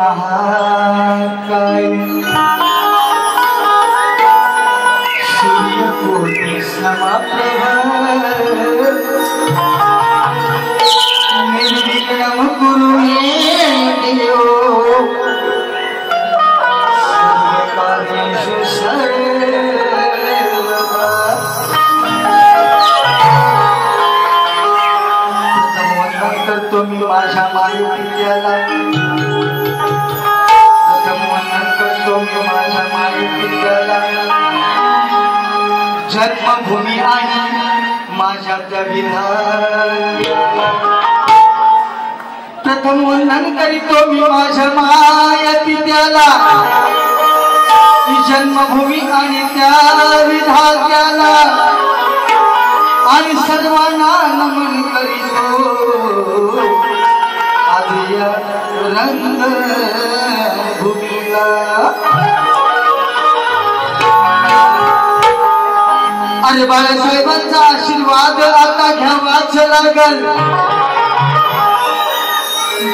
महाकाय सूर्यकोटि समप्रभ निर्विघ्नं कुरु मे देव सर्वकार्येषु सर्वदा। प्रथम वंदन करतो मी माझ्या मायेला, प्रथम वंदन करतो मी माझ्या मायेला, जन्मभूमी आणि माझ्या त्या विधात्याला। प्रथम वंदन करीतो मी माझ्या माया पित्याला, जन्मभूमी आणि त्या विधात्याला, आणि सर्वांना नमन करीतो आदिया रंगभूमीला। अरे बाळासाहेबांचा आशीर्वाद आता घ्यावाच लागल,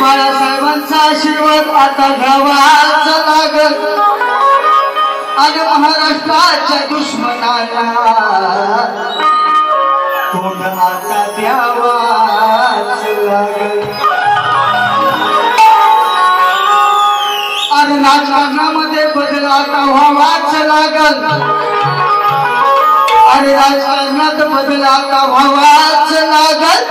बाळासाहेबांचा आशीर्वाद आता घ्यावाच लागल, आणि महाराष्ट्राच्या दुश्मनाला तोंड आता द्यावाच लागल। आणि राजकारणामध्ये बदल आता व्हावाच लागल, आणि राजकारणात बदल आता व्हावाच लागल,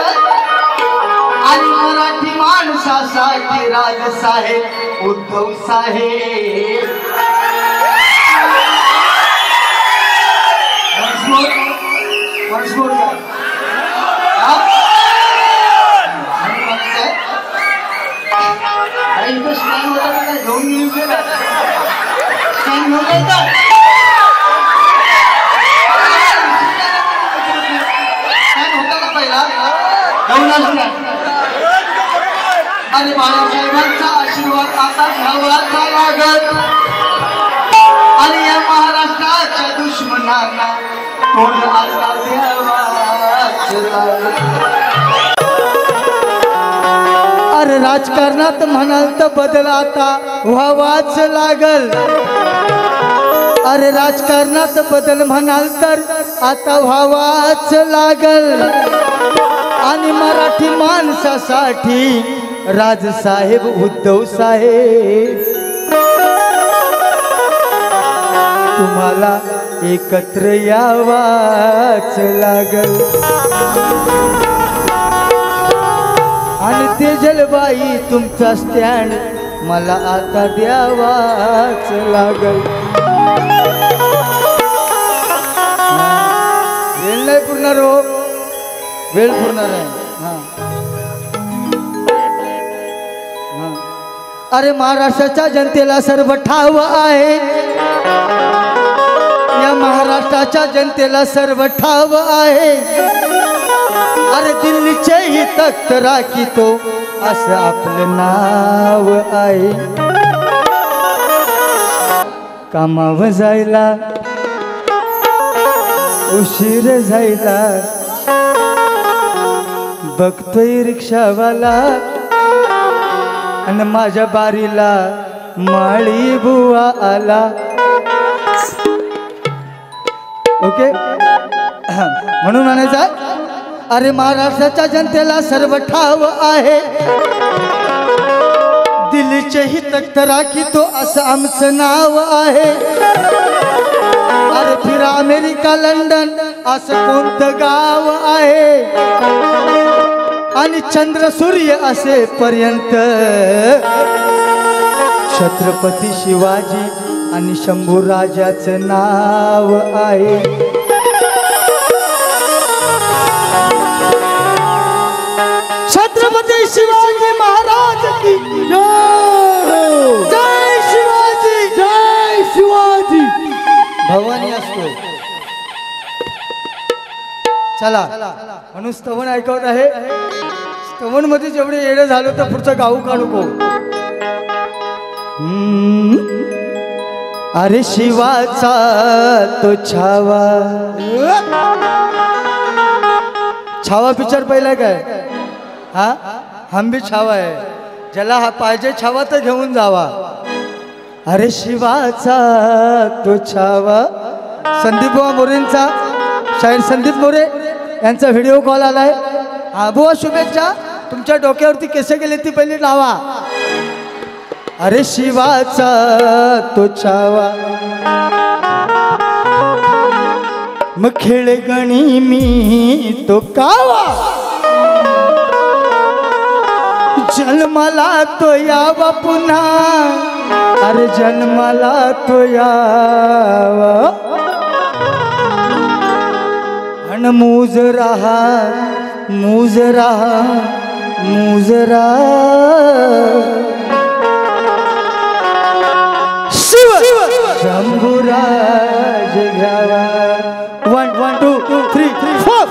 आणि मराठी माणसासाठी राजसाहेब उद्धव साहेब आणि बाळासाहेबांचा आशीर्वाद आता घ्यावाचा लागत, आणि या महाराष्ट्राच्या दुश्मनांना तोंड आता द्यावाच लागत। अरे राजकारणात म्हणाल तर बदल आता व्हावाच लागल, अरे राजकारणात बदल म्हणाल तर आता व्हावाच लागल, आणि मराठी माणसासाठी राजसाहेब उद्धव साहेब तुम्हाला एकत्र यावाच लागल, आणि तेजलबाई तुमचा स्टँड मला आता द्यावाच लागल। वेळ नाही पुरणार हो, वेळ पुरणार आहे। अरे महाराष्ट्राच्या जनतेला सर्व ठाव आहे, या महाराष्ट्राच्या जनतेला सर्व ठाव आहे, अरे दिल्लीचेही तख्त राखीतो असं आपलं नाव आहे। कामावर जायला उशीर जायला बघतोय रिक्षावाला, आणि माझ्या बारीला माळी बुवा आला। ओके, म्हणून म्हणायचं अरे महाराष्ट्राच्या जनतेला सर्व ठाव आहे, दिल्लीचेही तख्त राखीतो असं आमचं नाव आहे। अरे फिर अमेरिका लंडन असं कोणतं गाव आहे, आणि चंद्र सूर्य असेपर्यंत छत्रपती शिवाजी आणि शंभूराजाचं नाव आहे। छत्रपती शिवाजी महाराज की जय, जय शिवाजी, जय शिवाजी। भवानी असतो। चला म्हणून स्तवन ऐकवत आहे, स्तवन मध्ये जेवढे येडे झालो तर पुढचं गाऊ काढू को। अरे शिवाचा तो छावा, छावा पिक्चर पहिला काय? हाँ हम भी छावा है। ज्याला हा पाहिजे छावा तर घेऊन जावा. अरे शिवाचा तो छावा. संदीप बुवा मोरेंचा शाहीर संदीप मोरे यांचा व्हिडिओ कॉल आलाय. हा बुवा शुभेच्छा. तुमच्या डोक्यावरती केस गेले ती पहिली लावा. अरे शिवाचा तो छावा मग खेळ गणी मी तो कावा. जन्माला तो यावा पुन्हा. अरे जन्माला तो यावा. अन मूज रहा मूज रहा मूज शिव शंभुराज घ्यावा. 1 1 2 3 4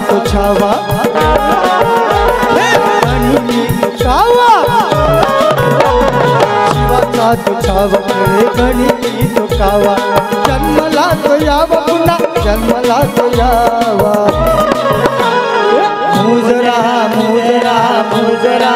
तो छावा कावा. शिवाचा तो छावा गणी तो कावा. जन्मला तो यावा पुन्हा जन्मला तो यावा. मुजरा मुजरा मुजरा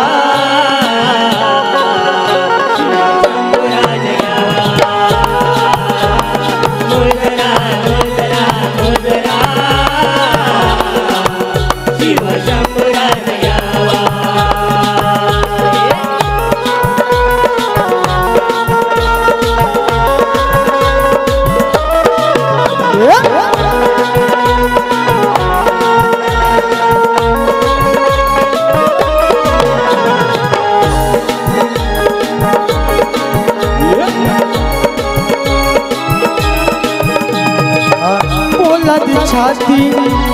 छाती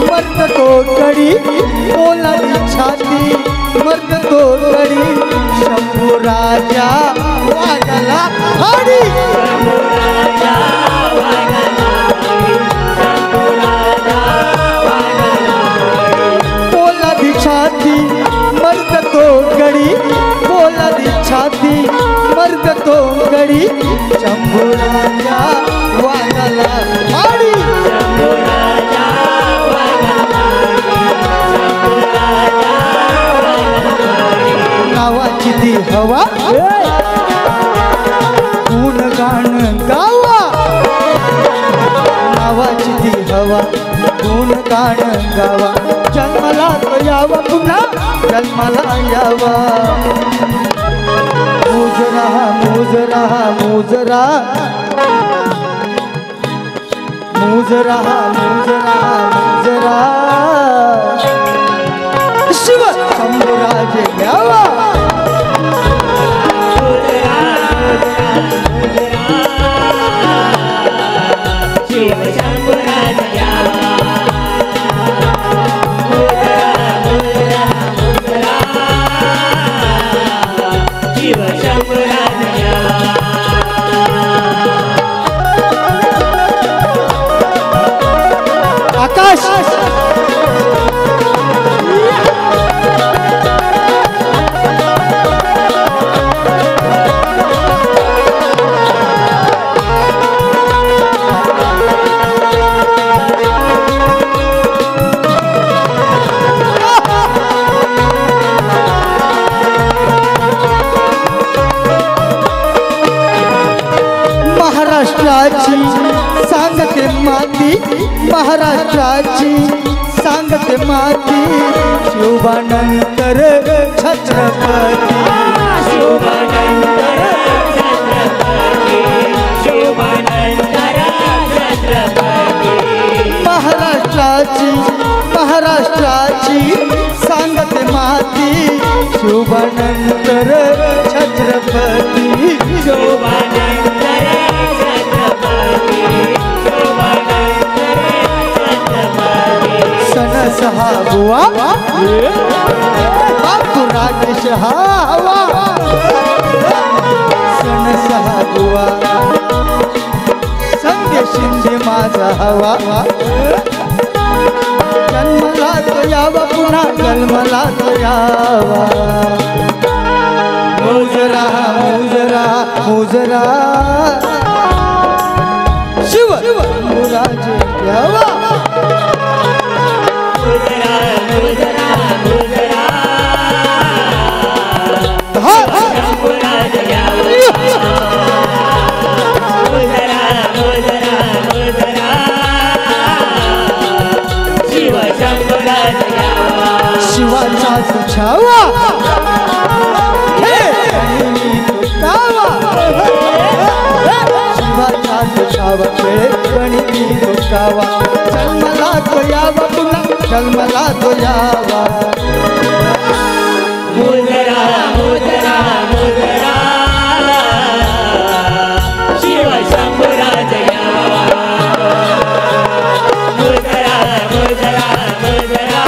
मर्द तो कड़ी. ओलादी छाती मर्द तो कड़ी. शंभू राजा वागला हरी. ओलादी छाती मर्द तो कड़ी. ओलादी छाती मर्द तो कड़ी. शंभू राजा वागला हरी. नावाची ती हवा गुण गाण गावा. नावाची ती हवा गुण गाण गावा. जन्माला तो यावा पुन्हा जन्माला यावा. मुजरा मुजरा मुजरा मुजरा मुजरा मुजरा शिव शंभुराज घ्यावा. शिव शंभुराज घ्यावा. शिव शंभुराज घ्यावा. आकाश महाराष्ट्राची सांगते माती. महाराष्ट्राची सांगते माती. शोभानंतर छत्रपती. शोभानंतर छत्रपती. शोभानंतर छत्रपती. महाराष्ट्राची महाराष्ट्राची सांगते माती. शोभानंतर छत्रपती. शोभानंतर सण सहा हा बुवा बापू राजेश हा हवा सण सहा बुवा संगे शिंदे माझा हवा जन्मला तो यावा पुन्हा जन्मला तो यावा मुजरा मुजरा मुजरा शिव मुराजे यावा मुजरा मुजरा मुजरा मुराजे यावा मुजरा मुजरा मुजरा शिव शंभुराजे यावा शिवाचा सुछावा शिवाचा सुछावा गणी रुकावा जन्मला तो यावा पुन्हा जन्मला तो यावा मुजरा मुजरा मुजरा शिव शंभुराजे यावा मुजरा मुजरा मुजरा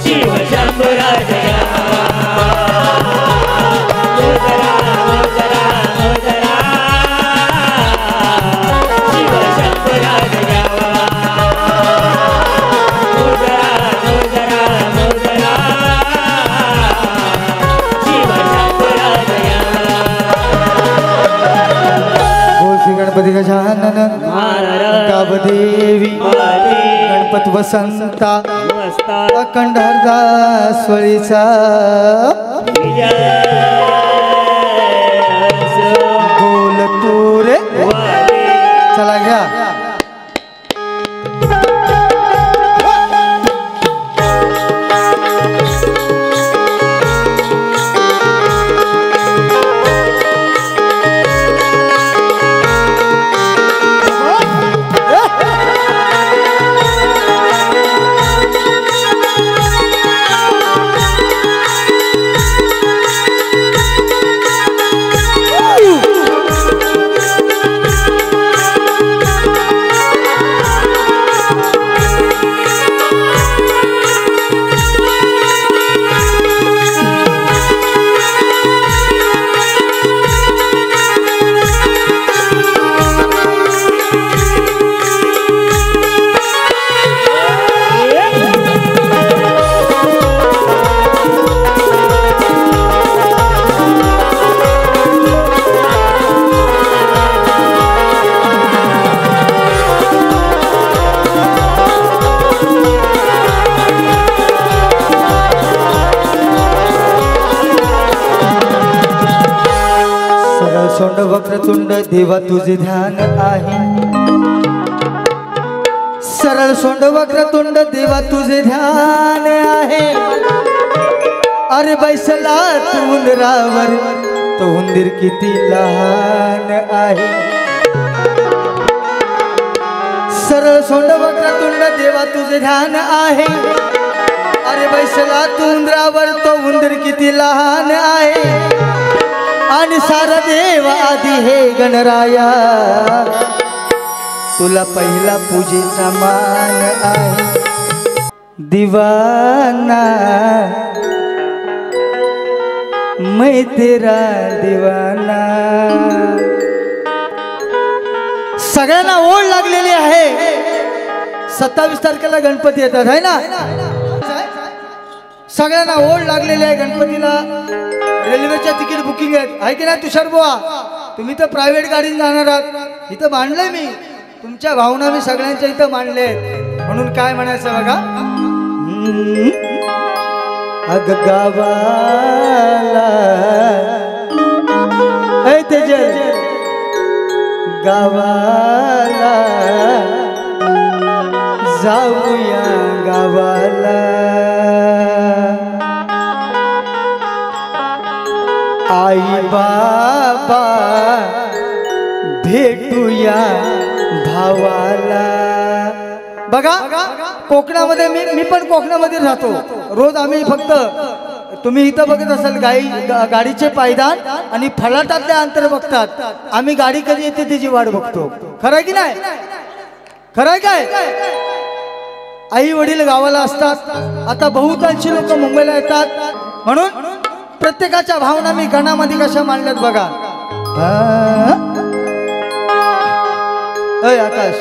शिव शंभुराजे यावा मुजरा मुजरा मुजरा शिव शंभुराजे यावा मुजरा मुजरा मुजरा शिव शंभुराजे यावा बोल श्री गणपती गजानन गावदेवी गणपत वसंता अखंड हरदास वळीचा बोल तू रे चला घ्या सोंड वक्रतुंड देवा तुझे ध्यान आहे सरळ सोंड वक्रतुंड देवा तुझे ध्यान आहे अरे बैसला तू उंदरावर तो उंदीर किती लहान आहे सरळ सोंड वक्रतुंड देवा तुझे ध्यान आहे अरे बैसला तू उंदरावर तो उंदीर किती लहान आहे आणि सारा देव आधी हे गणराया तुला पहिला पूजेचा मान आहे दीवाना मैं तेरा दीवाना सगळ्यांना ओढ लागलेली आहे 27 तारखेला गणपती येतात आहे ना सगळ्यांना ओढ लागलेली आहे गणपतीला रेल्वेच्या तिकीट बुकिंग आहे की नाही तुषार बुवा तुम्ही तर प्रायव्हेट गाडीने जाणार आहात इथं मांडलंय मी तुमच्या भावना मी सगळ्यांच्या इथं मांडले म्हणून काय म्हणायचं बघा अग गावाला ऐ तेजल गावाला जाऊया गावाला आई बाबा भेटूया भावाला बघा कोकणामध्ये मी पण कोकणामध्ये राहतो रोज आम्ही फक्त तुम्ही इथं बघत असाल गाडीचे पायदान आणि फलाटातले अंतर बघतात आम्ही गाडी कधी येते त्याची वाट बघतो खरं की नाही खरं काय आई वडील गावाला असतात. आता बहुतांशी लोक मुंबईला येतात, म्हणून प्रत्येकाच्या भावना मी गणामध्ये कशा मांडल्यात बघा. अय आकाश,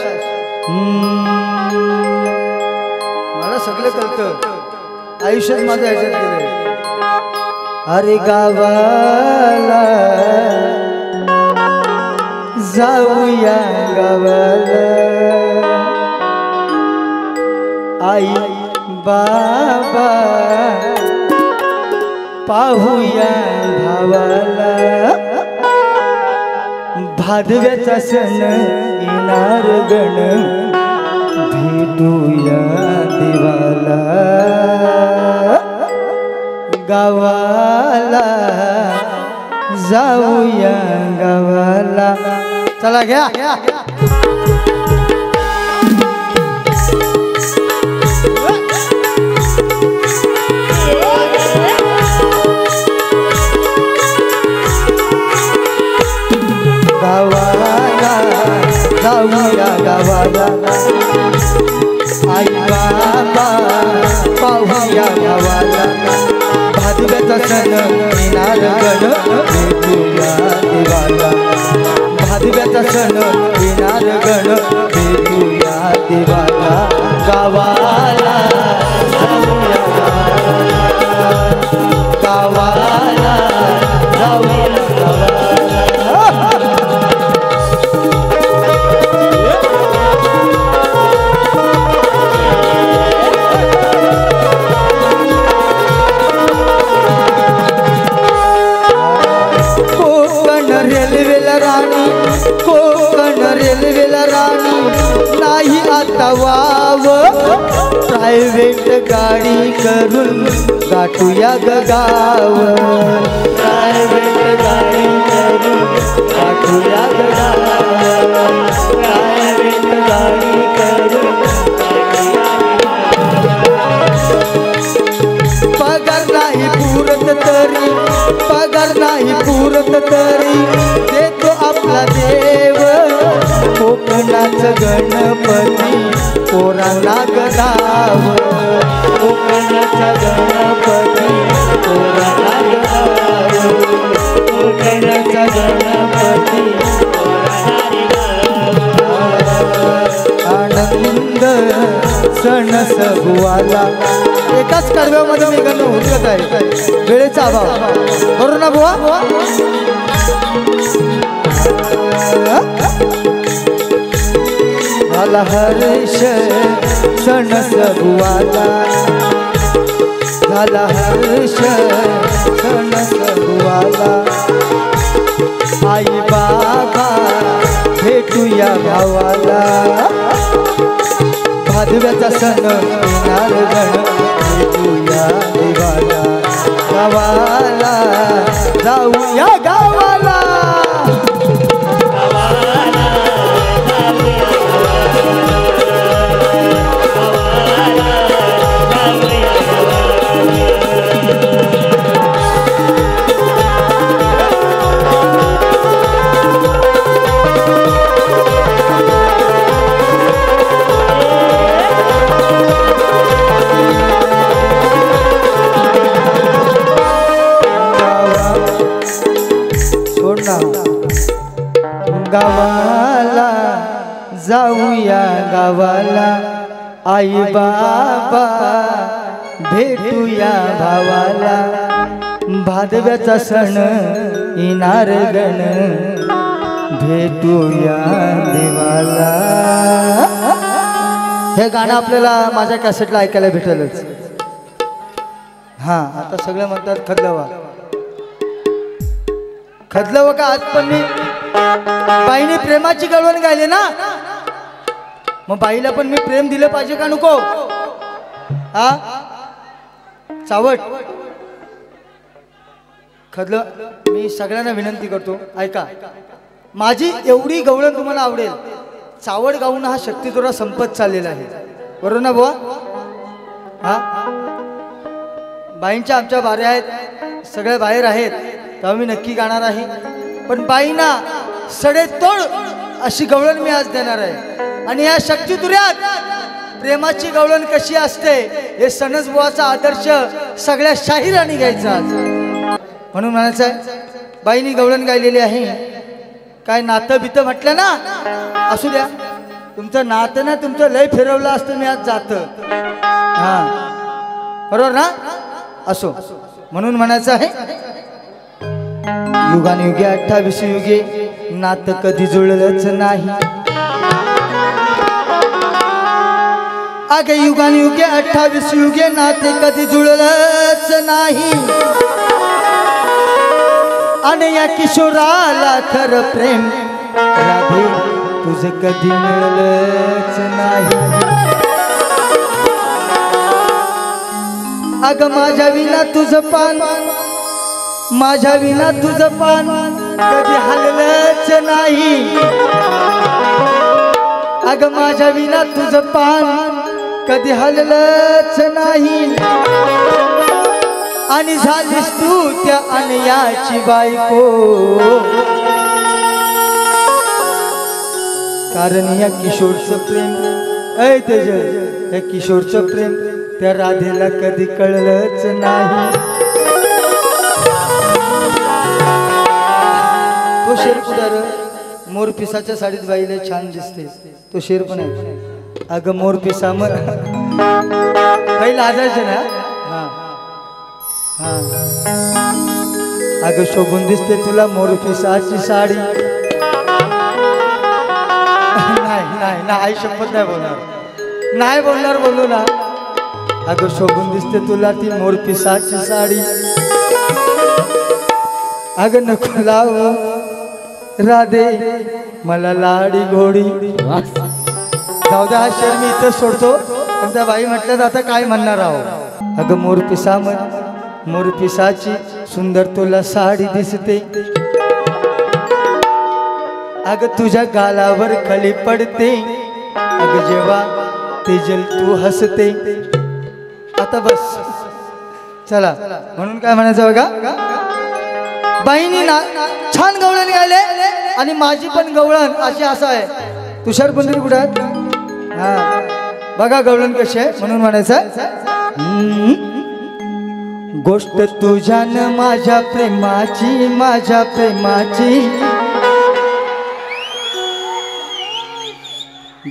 मला सगळं कळतं, आयुष्यात माझं ह्याच्यात गेलंय. अरे गावाला जाऊया गावाला, आई बाबा पाहूया भावाला, भादव्याचा सण येणार गण भेटूया देवाला, गावाला जाऊया गावाला. चला घ्या. गावाला जाऊया गावाला, आई बाबा पाहूया गावाला, भादव्याचा सण येणार गण भेटूया देवाला, भादव्याचा सण येणार गण भेटूया देवाला, गावाला जाऊया गावाला, जाऊया गावाला. कोकण रेल्वेला राणी नाही आता वाव, प्रायव्हेट गाडी करून गाठूया ग गाव, प्रायव्हेट गाडी करून गाठूया ग गाव, प्रायव्हेट गाडी करून पगार नाही पुरत तरी, पगार नाही पुरत तरी देतो आपला देव, कोकणाचं गणपती पोरांना गदाव, कोकणाचा गणपती पोरांना गदाव, कोकणाचा गणपती आनंद सण सगुवाला. एकाच कडव्यामध्ये मी गण उतरत आहे, वेळेचा अभाव बरोबर ना बुवा. झाला हर्ष सण सगुवाला, झाला हर्ष सण सगुवाला, आई बाबा भेटूया भावाला, भादव्याचा सण येणार गण भेटूया देवाला, गावाला जाऊया गावाला. गावाला जाऊया गावाला, आई बाबा भेटूया भावाला, भादव्याचा सण येणार गण भेटूया देवाला. हे गाणं आपल्याला माझ्या कॅसेटला ऐकायला भेटेलच. हां, आता सगळे म्हणतात खदलवा खदलव का. आज पण मी बाईने प्रेमाची गळवण गायली ना, मग बाईला पण मी प्रेम दिलं पाहिजे का नको. हा चावट खदल. मी सगळ्यांना विनंती करतो, ऐका, माझी एवढी गवळण तुम्हाला आवडेल. चावड गाऊन हा शक्ती थोडा संपत चाललेला आहे, बरोबर ना बुवा. हा बाईंच्या आमच्या बाऱ्या आहेत, सगळ्या बाहेर आहेत, तेव्हा मी नक्की गाणार आहे. पण बाईंना सडेतोड अशी गवळण मी आज देणार आहे. आणि या शक्तितुऱ्यात प्रेमाची गवळण कशी असते हे सणसबुवाचा आदर्श सगळ्या शाहिरांनी घ्यायचा आज. म्हणून म्हणायचं आहे बाईनी गवळण गायलेली आहे. काय नातं बितं म्हटलं ना, असू द्या तुमचं नातं ना, तुमचं लय फिरवलं असतं मी आज जात. हा बरोबर ना, असो. म्हणून म्हणायचं आहे युगानुयुगे 28 युगे नातं कधी जुळलंच नाही. अगे युगानुयुगे 28 युगे नाते कधी जुळलंच नाही. आणि या किशोराला खरं प्रेम राधे तुझं कधी मिळलंच नाही. अग माझ्या विना तुझं पान, माझ्या विना तुझं पान कधी हललंच नाही. अग माझ्या विना तुझं पान कधी हललंच नाही. आणि झालीस तू त्या अनयाची बायको, कारण या किशोरचं प्रेम ऐ तेजल, या किशोरचं प्रेम त्या राधेला कधी कळलंच नाही. तो शेर कुठं मोर पिसाच्या साडीत बाईला छान दिसते, तो शेर पण आहे. अगं मोर पिसा मग बाई लाजायचं ना. हा अगं शोभून दिसते तुला मोर पिसाची साडी. नाही ना आई शपथ नाही बोलणार, नाही बोलणार, बोलू ना. अगं शोभून दिसते तुला ती मोर पिसाची साडी. अगं नको लावू राधे मला लाडी घोडी. जाऊ द्या हा शेर मी इथं सोडतो. पण त्या बाई म्हटलं आता काय म्हणणार आहो. अगं मोर पिसा म्हण, मोर पिसाची सुंदर तुला साडी दिसते. अगं तुझ्या गालावर खली पडते, अगं जेव्हा तेजल तू हसते. आता बस चला. म्हणून काय म्हणायचं बघा, बाईनी ना छान गवळण गायले आणि माझी पण गवळण अशी असं आहे. तुषार पंढरी कुठे आहेत? हा बघा गवळण कशी आहे. म्हणून म्हणायचं गोष्ट तुझ्यान माझ्या प्रेमाची, माझ्या प्रेमाची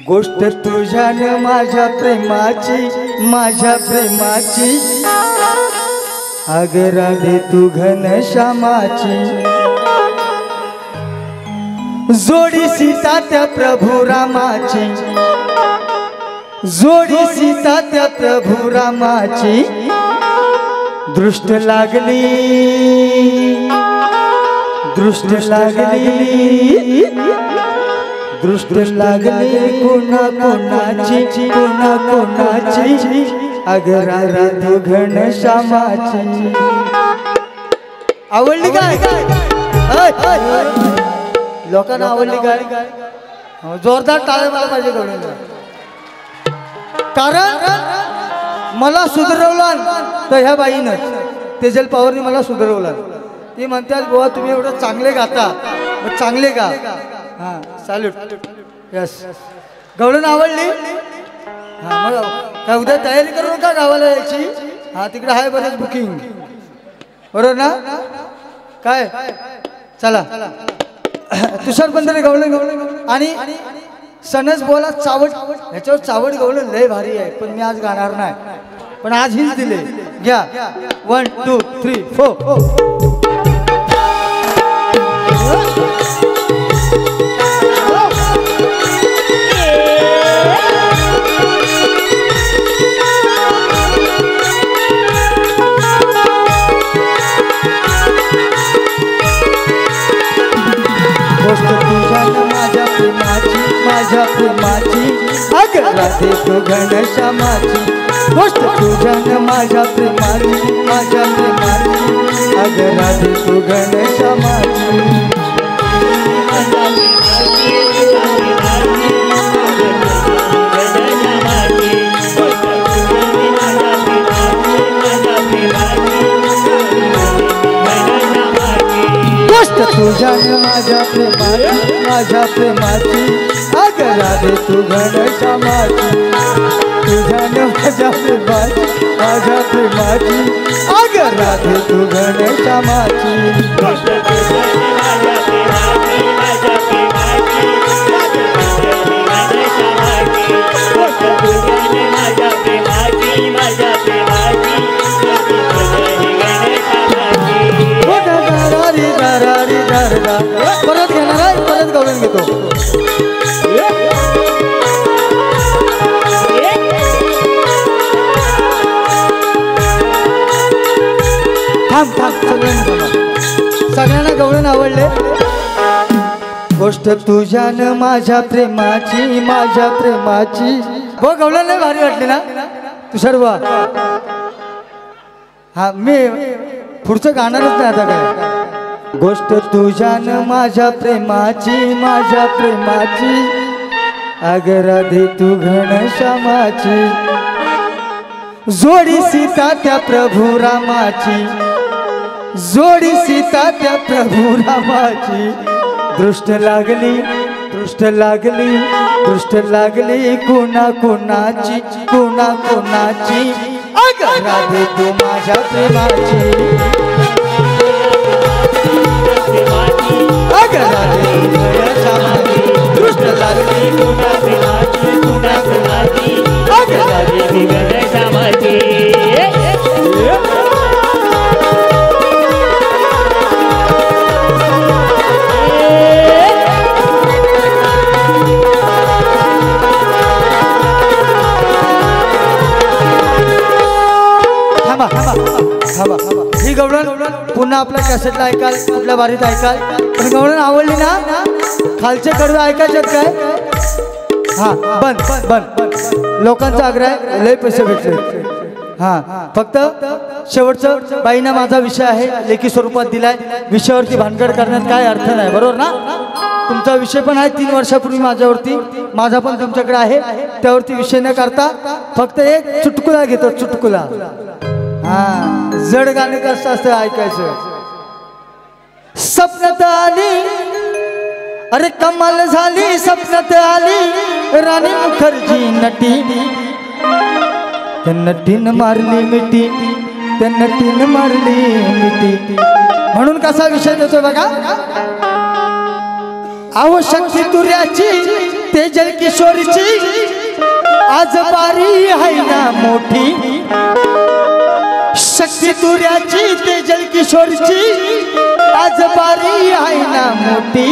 गोष्ट तुझ्यान माझ्या प्रेमाची, माझ्या प्रेमाची. अगं राधे तू घनश्यामाची, जोडी सीता त्या प्रभू रामाची, जोडी सीता त्या प्रभू रामाची. दृष्ट लागली, दृष्ट लागली, दृष्ट लागली कोणा कोणाची, कोणा कोणाची. अगं राधे घनश्यामाची. आवडली काय? लोकांना आवडली काय? जोरदार टाळ्या मला पाहिजे गवळण. कारण मला सुधरवलं तर ह्या बाईनं, तेजल पवारने मला सुधरवलं. ती म्हणतात बुवा तुम्ही एवढं चांगले गाता, मग चांगले गा. हां सॅल्यूट. यस गवळण आवडली. हां मग काय उद्या तयारी करू नका गावाला यायची. हां तिकडे आहे बरेच बुकिंग, बरोबर ना. काय चला तुषार पंधरे गवळण आणि सनस बोला चावड, ह्याच्यावर चावड गवळण लय भारी आहे. पण मी आज गाणार नाही, पण आज हीच दिले. घ्या 1 2 3 4. गोष्ट तुझ्यान माझ्या प्रेमाची, माझ्या प्रेमाची. अगं राधे तू घनश्यामाची. गोष्ट तुझ्यान माझ्या प्रेमाची, माझ्या प्रेमाची. अगं राधे तू घनश्यामाची. गोष्ट तुझ्यान माझ्या प्रेमाची, माझ्या प्रेमाची. अगं राधे तू घनश्यामाची. तुझ्यानं माझ्या प्रेमाची माझ्या प्रेमाची अग राधे तू घनश्यामाची गोष्ट तुझ्याने माझ्या प्रेमाची माझ्या प्रेमाची गोष्ट तुझ्याने माझ्या प्रेमाची माझ्या प्रेमाची परत घेणार आहे परत गाऊन घेतो थांब थांब सगळ्यांना गवळण आवडले गोष्ट तुझ्यानं माझ्या प्रेमाची माझ्या प्रेमाची हो गवळण नाही भारी वाटली ना तू सर्व हा मी पुढचं गाणारच नाही आता काय गोष्ट तुझ्यानं माझ्या प्रेमाची माझ्या प्रेमाची अग राधे तू घनश्यामाची जोडी सीता त्या प्रभू रामाची जोडी सीता त्या प्रभू रामाची दृष्ट लागली दृष्ट लागली दृष्ट लागली कुणा कुणाची कुणा कुणाची अग राधे तू माझ्या प्रेमाची अग राधे तू घनश्यामाची दृष्ट लागली कुणा कुणाची कुणा कुणाची अग राधे तू घनश्यामाची ही गवळण पुन्हा आपल्या कॅसेटला ऐकाल कुठल्या बारीत ऐकाल पण गवळण आवडली ना खालचे कडवे ऐकायचे काय हा बंद बंद बंद लोकांचा आग्रह आहे लय पैसे भेटले हा फक्त शेवटचं बाईना माझा विषय आहे लेखी स्वरूपात दिलाय विषयावरती भानगड करण्यात काय अर्थ नाही बरोबर ना तुमचा विषय पण आहे 3 वर्षापूर्वी माझ्यावरती माझा पण तुमच्याकडे आहे त्यावरती विषय न करता फक्त एक चुटकुला घेतो चुटकुला हा जड गाणे कसं असतं ऐकायचं स्वप्नात आली अरे कमाल झाली स्वप्नात आली राणी मुखर्जी नटी त्या नटीनं मारली मिठी त्या नटीनं मारली मिठी म्हणून कसा विषय देतो बघा अहो शक्ती तुर्याची तेजल किशोरीची आज बारी आहे ना मोठी शक्ती तुर्याची तेजल किशोरची आज बारी आहे ना मोठी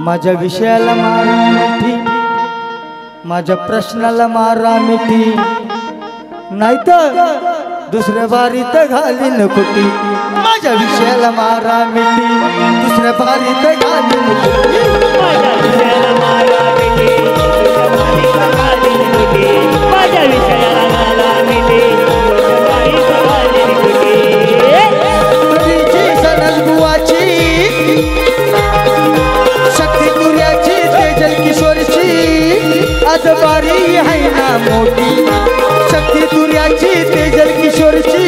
माझ्या विषयाला मारा मिठी माझ्या प्रश्नाला मारा मिठी नाहीतर दुसऱ्या बारीत घालीन कुटी माझ्या विषयाला मारा मिठी दुसऱ्या बारीत घालीन कुटी माझ्या विषयाला मारा मिठी दुसऱ्या बारीत घालीन कुटी माझ्या विषयाला मारा मिठी शक्ती तुर्याची तेजल किशोरची आज बारी आहे ना मोठी शक्ती तुर्याची तेजल किशोरची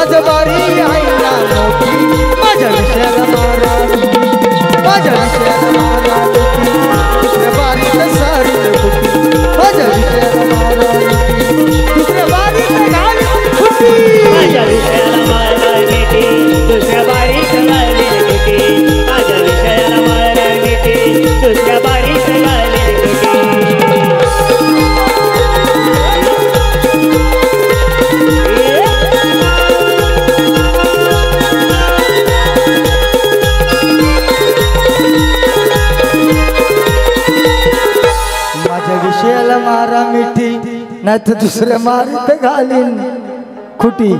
आज बारी आहे ना मोठी माझ्या विषयाला मारा माझ्या विषयाला मारा दुसऱ्या बारीत सारी माझ्या विषयाला मारा दुसऱ्या बारीत माझ्या विषयाला मारा मिठी दुसऱ्या बारीत घालीन कुटी माझ्या विषयाला मारा मिठी दुसऱ्या बारीत घालीन कुटी माझ्या विषयाला मारा मिठी नाही तर दुसऱ्या मारीत घालीन खुटी